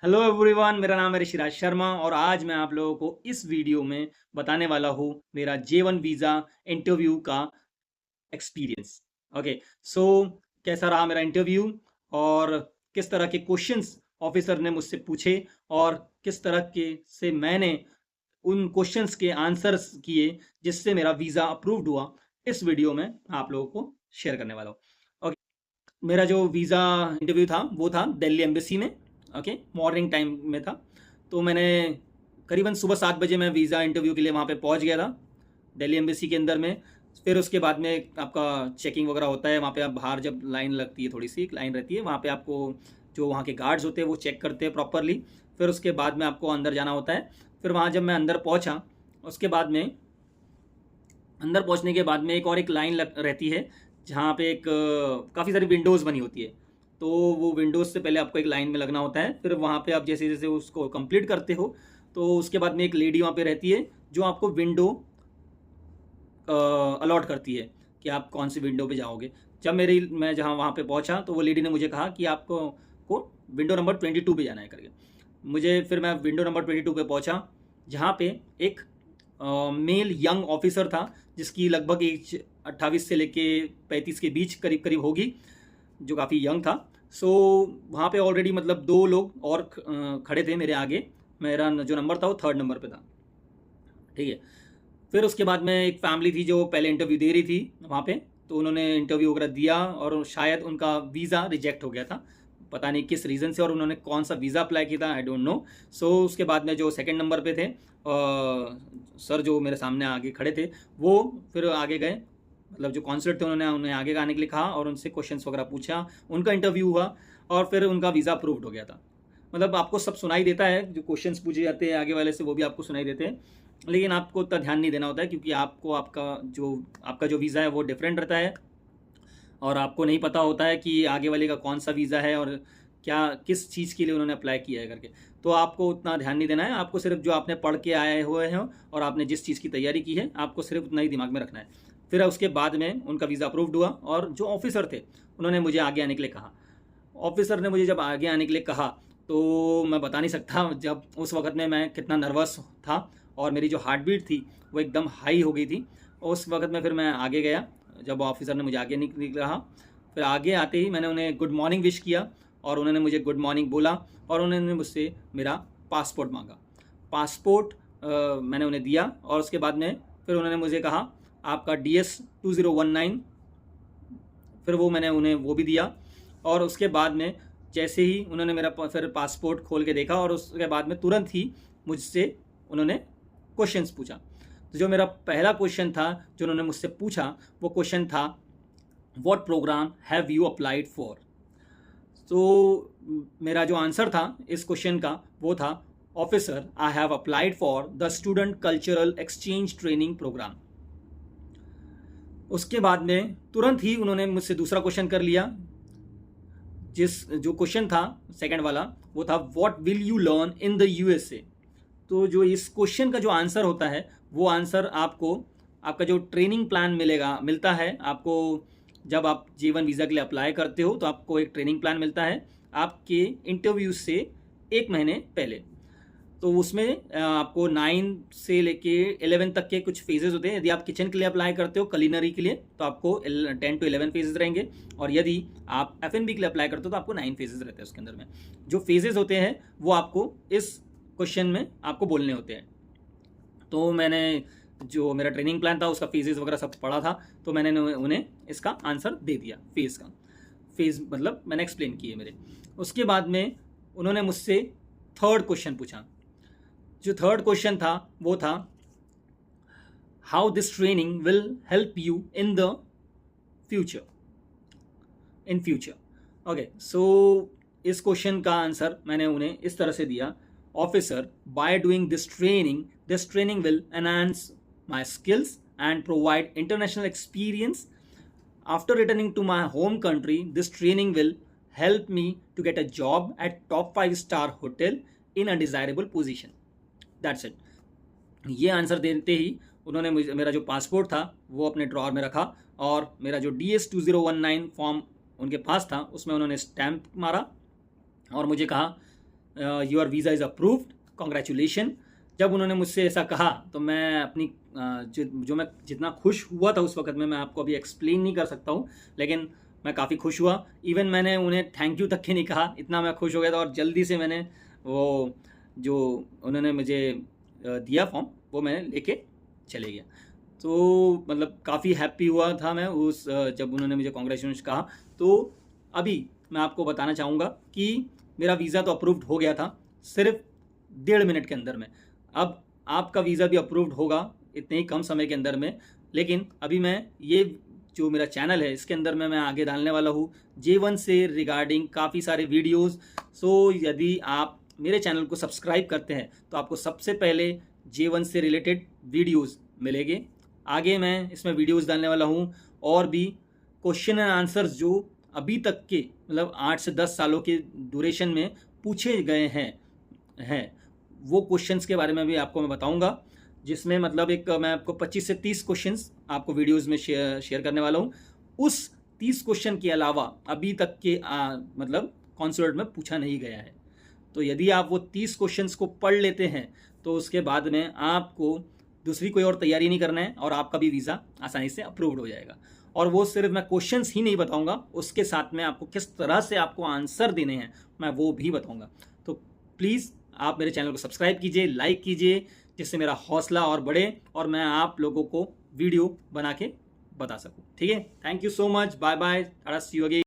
Hello everyone, मेरा नाम है ऋषिराज शर्मा और आज मैं आप लोगों को इस वीडियो में बताने वाला हूँ मेरा J1 वीज़ा इंटरव्यू का एक्सपीरियंस। ओके, सो कैसा रहा मेरा इंटरव्यू और किस तरह के क्वेश्चंस ऑफिसर ने मुझसे पूछे और किस तरह के से मैंने उन क्वेश्चंस के आंसर्स किए जिससे मेरा वीज़ा अप्रूव्ड हुआ, इस वीडियो में आप लोगों को शेयर करने वाला हूँ। ओके, मेरा जो वीज़ा इंटरव्यू था वो था दिल्ली एम्बेसी में। ओके, मॉर्निंग टाइम में था। तो मैंने करीबन सुबह 7 बजे मैं वीज़ा इंटरव्यू के लिए वहाँ पे पहुँच गया था दिल्ली एम्बेसी के अंदर में। फिर उसके बाद में आपका चेकिंग वगैरह होता है वहाँ पे। आप बाहर जब लाइन लगती है, थोड़ी सी एक लाइन रहती है वहाँ पे, आपको जो वहाँ के गार्ड्स होते हैं वो चेक करते हैं प्रॉपरली। फिर उसके बाद में आपको अंदर जाना होता है। फिर वहाँ जब मैं अंदर पहुँचा, उसके बाद में अंदर पहुंचने के बाद में एक लाइन रहती है जहाँ पे एक काफ़ी सारी विंडोज़ बनी होती है। तो वो विंडोज़ से पहले आपको एक लाइन में लगना होता है। फिर वहाँ पे आप जैसे जैसे उसको कंप्लीट करते हो तो उसके बाद में एक लेडी वहाँ पे रहती है जो आपको विंडो अलॉट करती है कि आप कौन सी विंडो पे जाओगे। जब मैं जहाँ वहाँ पे पहुँचा तो वो लेडी ने मुझे कहा कि आपको को विंडो नंबर 22 पे जाना है करके। फिर मैं विंडो नंबर 22 पे पहुँचा, जहाँ पे एक मेल यंग ऑफिसर था जिसकी लगभग एज 28 से लेके 35 के बीच करीब करीब होगी, जो काफ़ी यंग था। सो वहाँ पे ऑलरेडी मतलब 2 लोग और खड़े थे मेरे आगे। मेरा जो नंबर था वो 3rd नंबर पे था। ठीक है। फिर उसके बाद में एक फैमिली थी जो पहले इंटरव्यू दे रही थी वहाँ पे, तो उन्होंने इंटरव्यू वगैरह दिया और शायद उनका वीज़ा रिजेक्ट हो गया था, पता नहीं किस रीज़न से, और उन्होंने कौन सा वीज़ा अप्लाई किया था, आई डोंट नो। सो उसके बाद में जो सेकंड नंबर पे थे सर जो मेरे सामने आगे खड़े थे, वो फिर आगे गए, मतलब जो कॉन्सुलेट थे उन्होंने उन्हें आगे आने के लिए कहा और उनसे क्वेश्चंस वगैरह पूछा, उनका इंटरव्यू हुआ और फिर उनका वीज़ा अप्रूव्ड हो गया था। मतलब आपको सब सुनाई देता है, जो क्वेश्चंस पूछे जाते हैं आगे वाले से वो भी आपको सुनाई देते हैं, लेकिन आपको उतना ध्यान नहीं देना होता है क्योंकि आपका जो वीज़ा है वो डिफरेंट रहता है और आपको नहीं पता होता है कि आगे वाले का कौन सा वीज़ा है और क्या किस चीज़ के लिए उन्होंने अप्लाई किया है करके। तो आपको उतना ध्यान नहीं देना है, आपको सिर्फ जो आपने पढ़ के आए हुए हैं और आपने जिस चीज़ की तैयारी की है आपको सिर्फ उतना ही दिमाग में रखना है। फिर उसके बाद में उनका वीज़ा अप्रूव्ड हुआ और जो ऑफिसर थे उन्होंने मुझे आगे आने के लिए कहा। ऑफिसर ने मुझे जब आगे आने के लिए कहा तो मैं बता नहीं सकता जब उस वक्त में मैं कितना नर्वस था और मेरी जो हार्ट बीट थी वो एकदम हाई हो गई थी। उस वक्त में फिर मैं आगे गया, जब ऑफिसर ने मुझे आगे निकल कहा, फिर आगे आते ही मैंने उन्हें गुड मॉर्निंग विश किया और उन्होंने मुझे गुड मॉर्निंग बोला और उन्होंने मुझसे मेरा पासपोर्ट मांगा। पासपोर्ट मैंने उन्हें दिया और उसके बाद में फिर उन्होंने मुझे कहा आपका DS2019, फिर वो मैंने उन्हें वो भी दिया। और उसके बाद में जैसे ही उन्होंने मेरा फिर पासपोर्ट खोल के देखा और उसके बाद में तुरंत ही मुझसे उन्होंने क्वेश्चंस पूछा। तो जो मेरा पहला क्वेश्चन था जो उन्होंने मुझसे पूछा वो क्वेश्चन था, what program have you applied for. तो मेरा जो आंसर था इस क्वेश्चन का वो था, officer I have applied for the student cultural exchange training program. उसके बाद में तुरंत ही उन्होंने मुझसे दूसरा क्वेश्चन कर लिया। जो क्वेश्चन था सेकंड वाला वो था, what will you learn in the USA। तो जो इस क्वेश्चन का जो आंसर होता है वो आंसर आपको आपका जो ट्रेनिंग प्लान मिलता है आपको। जब आप J1 वीज़ा के लिए अप्लाई करते हो तो आपको एक ट्रेनिंग प्लान मिलता है आपके इंटरव्यू से 1 महीने पहले। तो उसमें आपको 9 से लेके 11 तक के कुछ फेजेस होते हैं। यदि आप किचन के लिए अप्लाई करते हो, कुलिनरी के लिए, तो आपको 10 to 11 फेजेस रहेंगे, और यदि आप F&B के लिए अप्लाई करते हो तो आपको 9 फेजेस रहते हैं उसके अंदर में। जो फेजेस होते हैं वो आपको इस क्वेश्चन में आपको बोलने होते हैं। तो मैंने जो मेरा ट्रेनिंग प्लान था उसका फेजेस वगैरह सब पढ़ा था, तो मैंने उन्हें इसका आंसर दे दिया। फेज मतलब मैंने एक्सप्लेन किए मेरे। उसके बाद में उन्होंने मुझसे थर्ड क्वेश्चन पूछा। जो थर्ड क्वेश्चन था वो था, how this training will help you in the future okay, so इस क्वेश्चन का आंसर मैंने उन्हें इस तरह से दिया, officer by doing this training will enhance my skills and provide international experience. After returning to my home country this training will help me to get a job at top 5-star hotel in a desirable position. That's it. ये answer देते ही उन्होंने मुझे मेरा जो passport था वो अपने drawer में रखा और मेरा जो DS2019 फॉर्म उनके पास था उसमें उन्होंने स्टैम्प मारा और मुझे कहा your visa is approved, congratulation. जब उन्होंने मुझसे ऐसा कहा तो मैं अपनी जो मैं जितना खुश हुआ था उस वक्त में, मैं आपको अभी एक्सप्लेन नहीं कर सकता हूँ, लेकिन मैं काफ़ी खुश हुआ। इवन मैंने उन्हें थैंक यू तक के नहीं कहा, इतना मैं खुश हो गया था। और जल्दी से मैंने वो जो उन्होंने मुझे दिया फॉर्म, वो मैंने लेके चले गया। तो मतलब काफ़ी हैप्पी हुआ था मैं उस जब उन्होंने मुझे कॉन्ग्रेचुलेशन कहा। तो अभी मैं आपको बताना चाहूँगा कि मेरा वीज़ा तो अप्रूव्ड हो गया था सिर्फ 1.5 मिनट के अंदर में। अब आपका वीज़ा भी अप्रूव्ड होगा इतने ही कम समय के अंदर में। लेकिन अभी मैं ये जो मेरा चैनल है इसके अंदर में मैं आगे डालने वाला हूँ J1 से रिगार्डिंग काफ़ी सारे वीडियोस। सो यदि आप मेरे चैनल को सब्सक्राइब करते हैं तो आपको सबसे पहले J1 से रिलेटेड वीडियोस मिलेंगे। आगे मैं इसमें वीडियोस डालने वाला हूँ और भी क्वेश्चन एंड आंसर्स जो अभी तक के मतलब 8 से 10 सालों के ड्यूरेशन में पूछे गए हैं वो क्वेश्चंस के बारे में भी आपको मैं बताऊंगा, जिसमें मतलब एक मैं आपको 25 से 30 क्वेश्चंस आपको वीडियोस में शेयर करने वाला हूँ। उस 30 क्वेश्चन के अलावा अभी तक के मतलब कॉन्सुलेट में पूछा नहीं गया है। तो यदि आप वो 30 क्वेश्चंस को पढ़ लेते हैं तो उसके बाद में आपको दूसरी कोई और तैयारी नहीं करना है और आपका भी वीज़ा आसानी से अप्रूव्ड हो जाएगा। और वो सिर्फ मैं क्वेश्चंस ही नहीं बताऊंगा, उसके साथ में आपको किस तरह से आपको आंसर देने हैं मैं वो भी बताऊंगा। तो प्लीज़ आप मेरे चैनल को सब्सक्राइब कीजिए, लाइक कीजिए, जिससे मेरा हौसला और बढ़े और मैं आप लोगों को वीडियो बना के बता सकूं। ठीक है, thank you so much, bye bye, see you again.